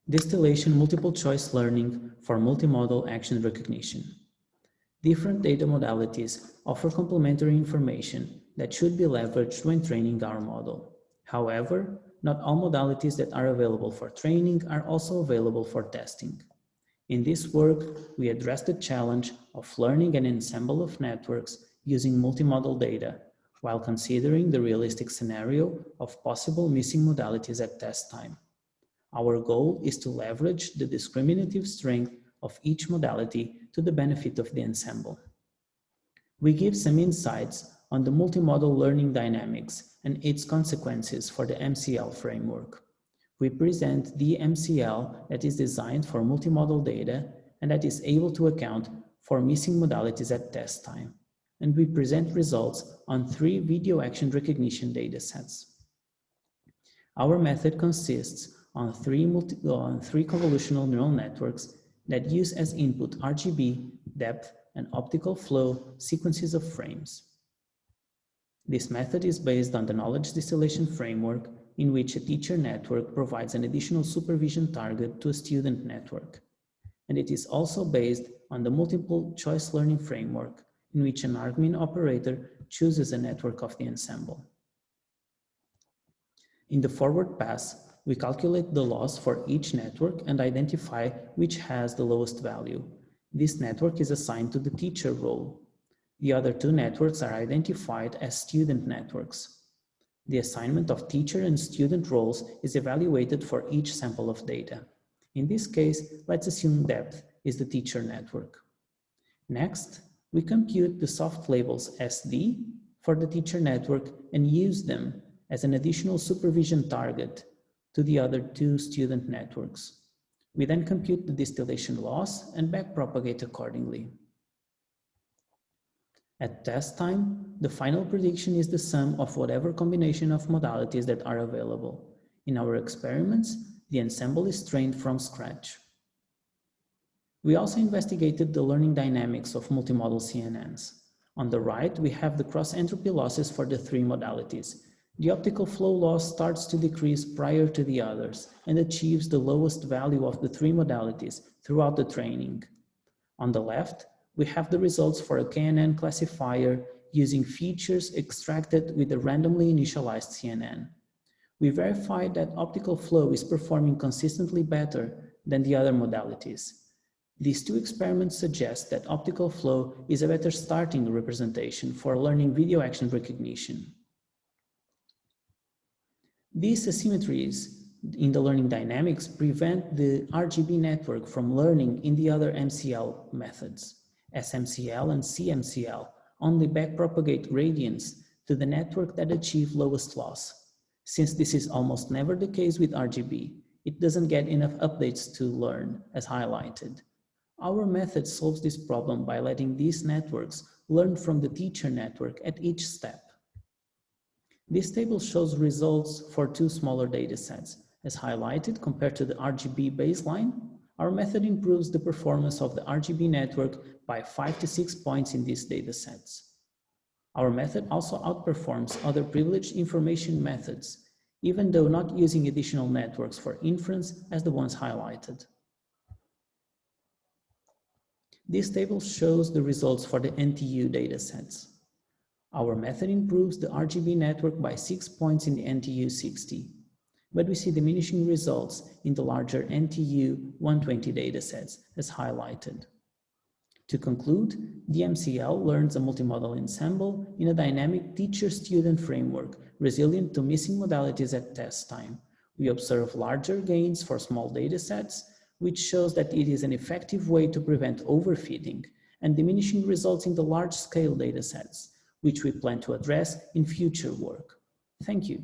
Distillation multiple choice learning for multimodal action recognition. Different data modalities offer complementary information that should be leveraged when training our model. However, not all modalities that are available for training are also available for testing. In this work, we address the challenge of learning an ensemble of networks using multimodal data, while considering the realistic scenario of possible missing modalities at test time. Our goal is to leverage the discriminative strength of each modality to the benefit of the ensemble. We give some insights on the multimodal learning dynamics and its consequences for the MCL framework. We present the MCL that is designed for multimodal data and that is able to account for missing modalities at test time. And we present results on 3 video action recognition datasets. Our method consists on three convolutional neural networks that use as input RGB, depth, and optical flow sequences of frames. This method is based on the knowledge distillation framework, in which a teacher network provides an additional supervision target to a student network. And it is also based on the multiple choice learning framework, in which an argmin operator chooses a network of the ensemble. In the forward pass, we calculate the loss for each network and identify which has the lowest value. This network is assigned to the teacher role. The other 2 networks are identified as student networks. The assignment of teacher and student roles is evaluated for each sample of data. In this case, let's assume depth is the teacher network. Next, we compute the soft labels SD for the teacher network and use them as an additional supervision target to the other 2 student networks. We then compute the distillation loss and backpropagate accordingly. At test time, the final prediction is the sum of whatever combination of modalities that are available. In our experiments, the ensemble is trained from scratch. We also investigated the learning dynamics of multimodal CNNs. On the right, we have the cross-entropy losses for the 3 modalities. The optical flow loss starts to decrease prior to the others and achieves the lowest value of the 3 modalities throughout the training. On the left, we have the results for a KNN classifier using features extracted with a randomly initialized CNN. We verified that optical flow is performing consistently better than the other modalities. These 2 experiments suggest that optical flow is a better starting representation for learning video action recognition. These asymmetries in the learning dynamics prevent the RGB network from learning in the other MCL methods. SMCL and CMCL only backpropagate gradients to the network that achieve lowest loss. Since this is almost never the case with RGB, it doesn't get enough updates to learn, as highlighted. Our method solves this problem by letting these networks learn from the teacher network at each step. This table shows results for 2 smaller datasets. As highlighted, compared to the RGB baseline, our method improves the performance of the RGB network by 5 to 6 points in these datasets. Our method also outperforms other privileged information methods, even though not using additional networks for inference as the ones highlighted. This table shows the results for the NTU datasets. Our method improves the RGB network by 6 points in the NTU 60, but we see diminishing results in the larger NTU 120 datasets, as highlighted. To conclude, the MCL learns a multimodal ensemble in a dynamic teacher-student framework, resilient to missing modalities at test time. We observe larger gains for small datasets, which shows that it is an effective way to prevent overfitting, and diminishing results in the large-scale datasets, which we plan to address in future work. Thank you.